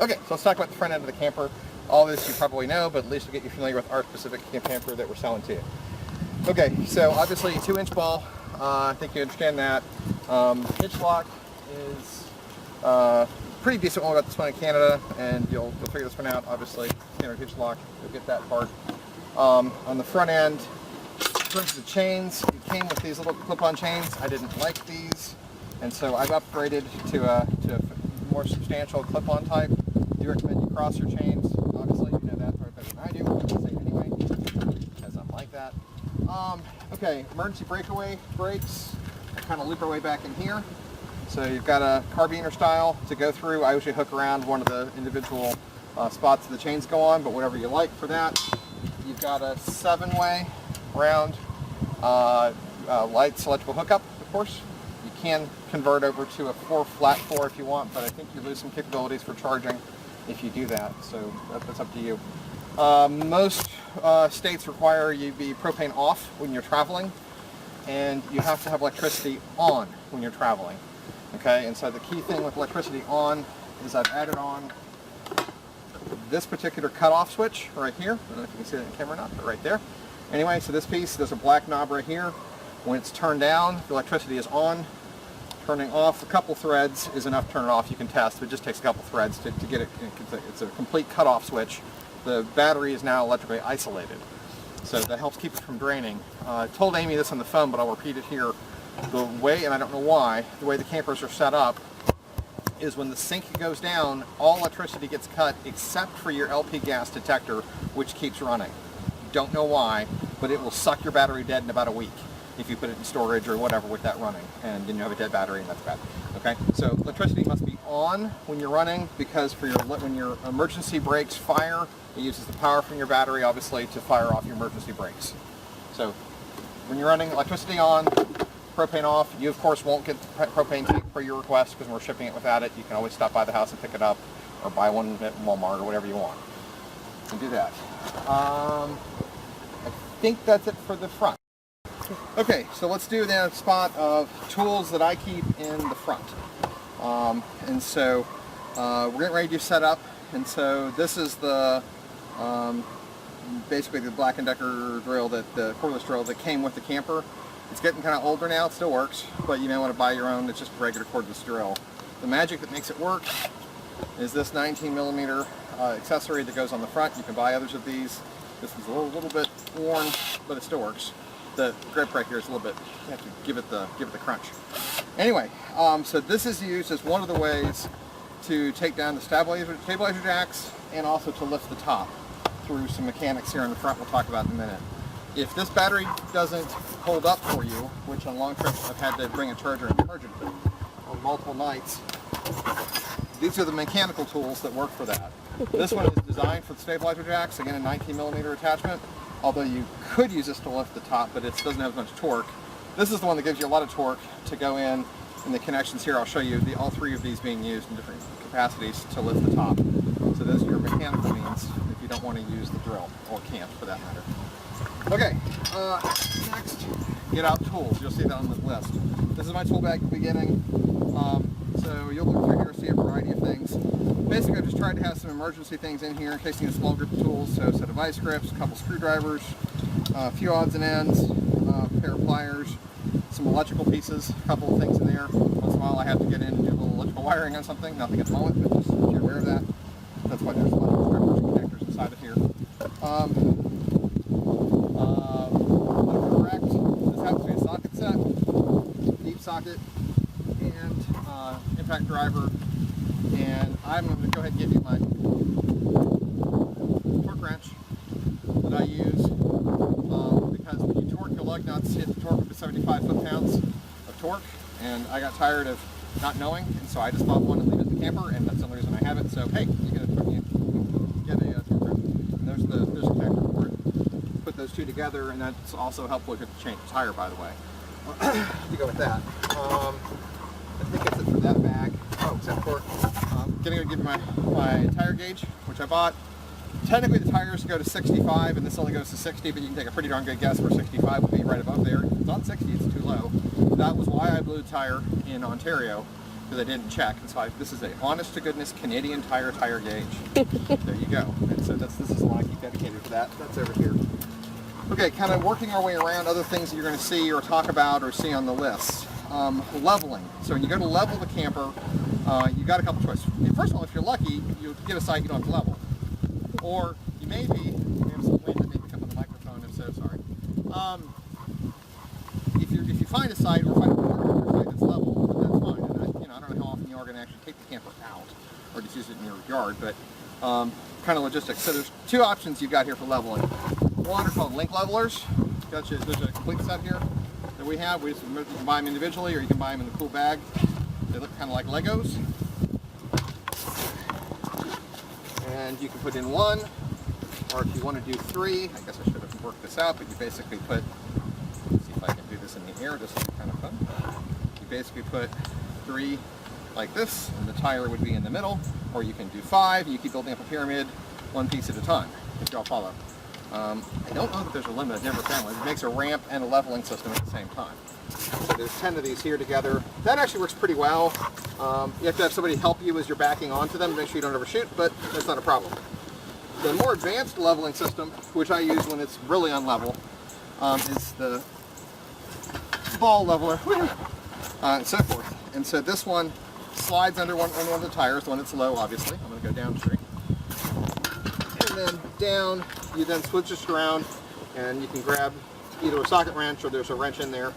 Okay, so let's talk about the front end of the camper. All this you probably know, but at least to get you familiar with our specific camper that we're selling to you. Okay, so obviously 2-inch ball. I think you understand that. Hitch lock is pretty decent one. We got this one in Canada, and you'll figure this one out. Obviously, standard hitch lock. You'll get that part. On the front end, in terms of the chains, it came with these little clip-on chains. I didn't like these, and so I've upgraded to a more substantial clip-on type. Do recommend you cross your chains. Obviously, you know that part better than I do. I'll say anyway, because I'm like that. Okay, emergency breakaway brakes. Kind of loop our way back in here. So you've got a carabiner style to go through. I usually hook around one of the individual spots the chains go on, but whatever you like for that. You've got a 7-way round lights electrical hookup, of course. You can convert over to a flat 4 if you want, but I think you lose some capabilities for charging if you do that, so that's up to you. Most states require you be propane off when you're traveling, and you have to have electricity on when you're traveling. Okay, and so the key thing with electricity on is I've added on this particular cutoff switch right here. I don't know if you can see that in the camera or not, but right there. Anyway, so this piece, there's a black knob right here. When it's turned down, the electricity is on. Turning off a couple threads is enough to turn it off. You can test, but it just takes a couple threads to get it. It's a complete cutoff switch. The battery is now electrically isolated, so that helps keep it from draining. I told Amy this on the phone, but I'll repeat it here. The way, and I don't know why, the way the campers are set up is when the sink goes down, all electricity gets cut except for your LP gas detector, which keeps running. Don't know why, but it will suck your battery dead in about a week if you put it in storage or whatever with that running, and then you have a dead battery, and that's bad. Okay, so electricity must be on when you're running, because for when your emergency brakes fire, it uses the power from your battery, obviously, to fire off your emergency brakes. So when you're running, electricity on, propane off. You of course won't get the propane tank per your request, because we're shipping it without it. You can always stop by the house and pick it up, or buy one at Walmart or whatever you want. You can do that. I think that's it for the front. Okay, so let's do the spot of tools that I keep in the front. And so we're getting ready to set up, and so this is the basically the Black & Decker drill, the cordless drill that came with the camper. It's getting kind of older now. It still works, but you may want to buy your own. It's just a regular cordless drill. The magic that makes it work is this 19mm accessory that goes on the front. You can buy others of these. This is a little bit worn, but it still works. The grip right here is a little bit, you have to give it the crunch. Anyway, so this is used as one of the ways to take down the stabilizer jacks, and also to lift the top through some mechanics here in the front we'll talk about in a minute. If this battery doesn't hold up for you, which on long trips I've had to bring a charger and charge it on multiple nights, these are the mechanical tools that work for that. This one is designed for the stabilizer jacks, again a 19mm attachment, although you could use this to lift the top, but it doesn't have as much torque. This is the one that gives you a lot of torque to go in the connections here. I'll show you all 3 of these being used in different capacities to lift the top. So those are your mechanical means if you don't want to use the drill, or can't for that matter. Okay, next, get out tools. You'll see that on the list. This is my tool bag at the beginning. So you'll look through here, see a variety of things. Basically, I've just tried to have some emergency things in here in case you need a small group of tools. So a set of vice grips, a couple screwdrivers, a few odds and ends, a pair of pliers, some electrical pieces, a couple of things in there. Once in a while I have to get in and do a little electrical wiring on something. Nothing at the moment, but just so you're aware of that. That's why there's a lot of connectors inside of here. Correct. This happens to be a socket set, deep socket, and impact driver. And I'm going to go ahead and give you my torque wrench that I use, because when you torque your lug nuts, hit the torque up to 75 foot-pounds of torque, and I got tired of not knowing, and so I just bought one and leave it in the camper, and that's the only reason I have it. So hey, you get a torque wrench, and there's a connector for it. Put those two together, and that's also helpful if you change the tire, by the way. You go with that. I think that's it for that bag. Oh, except for I'm going to give you my tire gauge, which I bought. Technically the tires go to 65 and this only goes to 60, but you can take a pretty darn good guess where 65 will be right above there. If it's on 60, it's too low. That was why I blew the tire in Ontario, because I didn't check. And so this is a honest to goodness Canadian Tire gauge. There you go. And so this is the one I keep dedicated to that. That's over here. Okay, kind of working our way around other things that you're going to see or talk about or see on the list. Leveling. So when you go to level the camper, you got a couple choices. First of all, if you're lucky, you get a site you don't have to level. Or you may be, we have some wind that may come on the microphone, I'm so sorry. If you find a site or find a site that's level, that's fine. And I don't know how often you are going to actually take the camper out or just use it in your yard, but kind of logistics. So there's two options you've got here for leveling. One are called link levelers. There's a complete set here that we have. You can buy them individually or you can buy them in the cool bag. They look kind of like Legos. And you can put in one, or if you want to do three, I guess I should have worked this out, but you basically put, let's see if I can do this in the air, this is kind of fun. You basically put three like this, and the tire would be in the middle, or you can do five, and you keep building up a pyramid one piece at a time, if y'all follow. I don't know that there's a limit, I've never found one. It makes a ramp and a leveling system at the same time. So there's 10 of these here together. That actually works pretty well. You have to have somebody help you as you're backing onto them to make sure you don't overshoot, but that's not a problem. The more advanced leveling system, which I use when it's really unlevel, is the ball leveler, and so forth. And so this one slides under one of the tires, the one that's low, obviously. I'm going to go downstream. And then down, you then switch this around, and you can grab either a socket wrench or there's a wrench in there.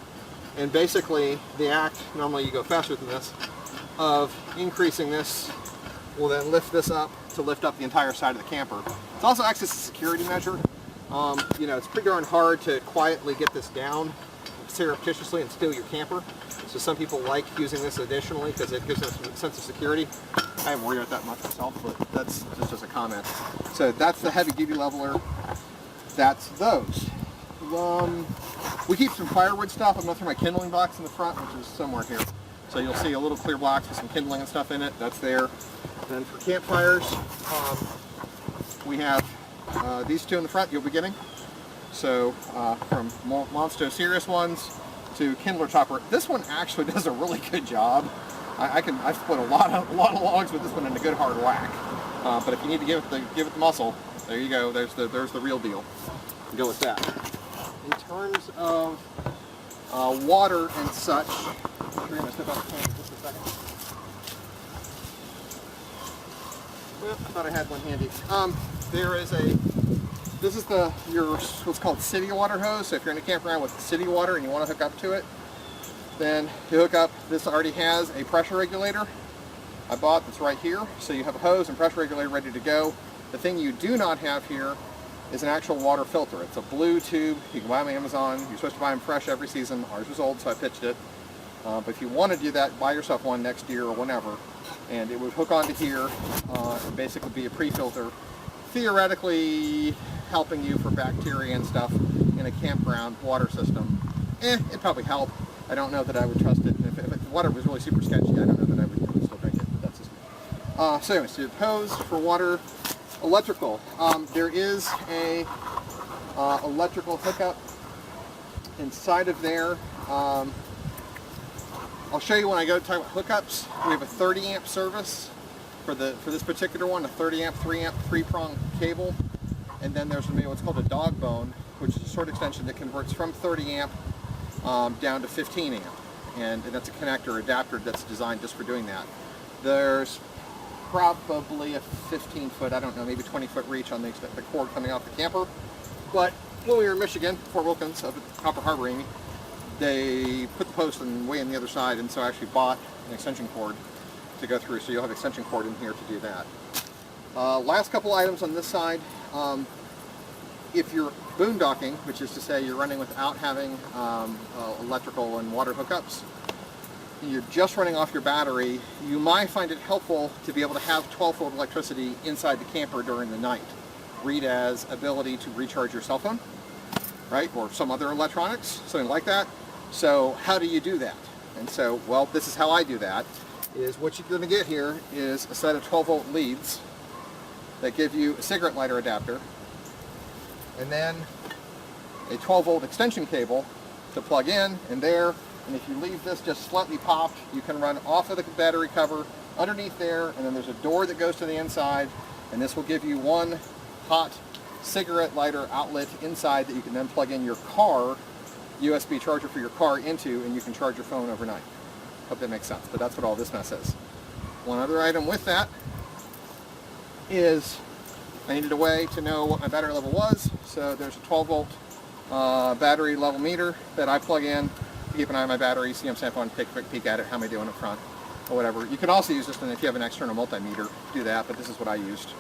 And basically, the act, normally you go faster than this, of increasing this will then lift this up to lift up the entire side of the camper. It also acts as a security measure. It's pretty darn hard to quietly get this down surreptitiously and steal your camper. So some people like using this additionally because it gives them a sense of security. I haven't worried about that much myself, but that's just as a comment. So that's the heavy duty leveler. That's those. We keep some firewood stuff. I'm going to throw my kindling box in the front, which is somewhere here. So you'll see a little clear box with some kindling and stuff in it. That's there. Then for campfires, we have these two in the front you'll be getting. So from Monster serious ones to Kindler Chopper. This one actually does a really good job. I've put a lot of logs with this one in a good hard whack. But if you need to give it the muscle, there you go. There's the real deal. Go with that. In terms of water and such, I'm going to step out the can just a second. Well, I thought I had one handy. This is your what's called city water hose. So if you're in a campground with city water and you want to hook up to it, then you hook up. This already has a pressure regulator I bought that's right here. So you have a hose and pressure regulator ready to go. The thing you do not have here is an actual water filter. It's a blue tube. You can buy them on Amazon. You're supposed to buy them fresh every season. Ours was old, so I pitched it. But if you want to do that, buy yourself one next year or whenever. And it would hook onto here and basically be a pre-filter, theoretically helping you for bacteria and stuff in a campground water system. It'd probably help. I don't know that I would trust it. And if the water was really super sketchy, I don't know that I would still drink it. But that's just me. So anyways, the hose for water. Electrical. There is a electrical hookup inside of there. I'll show you when I go to talk about hookups. We have a 30 amp service for this particular one, a 30 amp, 3 amp, 3-prong cable. And then there's what's called a dog bone, which is a short extension that converts from 30 amp down to 15 amp. And that's a connector adapter that's designed just for doing that. There's probably a 15-foot, I don't know, maybe 20-foot reach on the cord coming off the camper. But when we were in Michigan, Fort Wilkins, up at Copper Harbor, Amy, they put the post way on the other side, and so I actually bought an extension cord to go through, so you'll have extension cord in here to do that. Last couple items on this side. If you're boondocking, which is to say you're running without having electrical and water hookups, you're just running off your battery, you might find it helpful to be able to have 12-volt electricity inside the camper during the night. Read as ability to recharge your cell phone, right, or some other electronics, something like that. So how do you do that? And so, well, this is how I do that, is what you're going to get here is a set of 12-volt leads that give you a cigarette lighter adapter, and then a 12-volt extension cable to plug in, and there And if you leave this just slightly popped, you can run off of the battery cover underneath there, and then there's a door that goes to the inside, and this will give you one hot cigarette lighter outlet inside that you can then plug in your car USB charger for your car into, and you can charge your phone overnight. Hope that makes sense, but that's what all this mess is. One other item with that is I needed a way to know what my battery level was, so there's a 12 volt battery level meter that I plug in to keep an eye on my battery, see I'm sampling, take a quick peek at it, how am I doing up front, or whatever. You can also use this, and if you have an external multimeter, do that, but this is what I used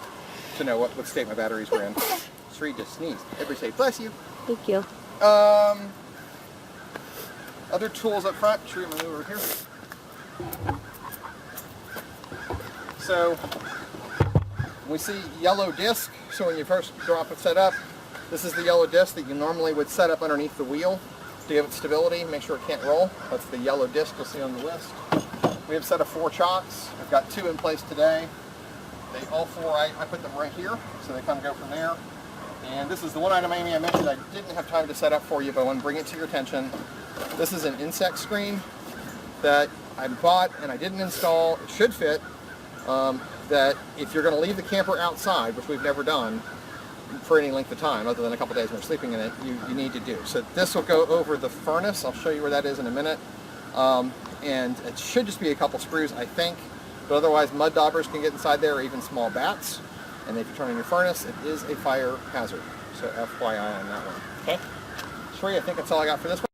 to know what state my batteries were in. Sri just sneezed. Everybody say, bless you. Thank you. Other tools up front, Sri, move over here. So, we see yellow disc, so when you first drop it set up, this is the yellow disc that you normally would set up underneath the wheel to give it stability, make sure it can't roll. That's the yellow disc you'll see on the list. We have a set of 4 chocks. I've got 2 in place today. All 4, I put them right here, so they kind of go from there. And this is the one item, Amy, I mentioned I didn't have time to set up for you, but I want to bring it to your attention. This is an insect screen that I bought and I didn't install. It should fit. That if you're going to leave the camper outside, which we've never done for any length of time, other than a couple days when we're sleeping in it, you need to do. So this will go over the furnace. I'll show you where that is in a minute. And it should just be a couple screws, I think. But otherwise, mud daubers can get inside there, or even small bats. And if you turn on your furnace, it is a fire hazard. So FYI on that one. Okay? Sri, I think that's all I got for this one.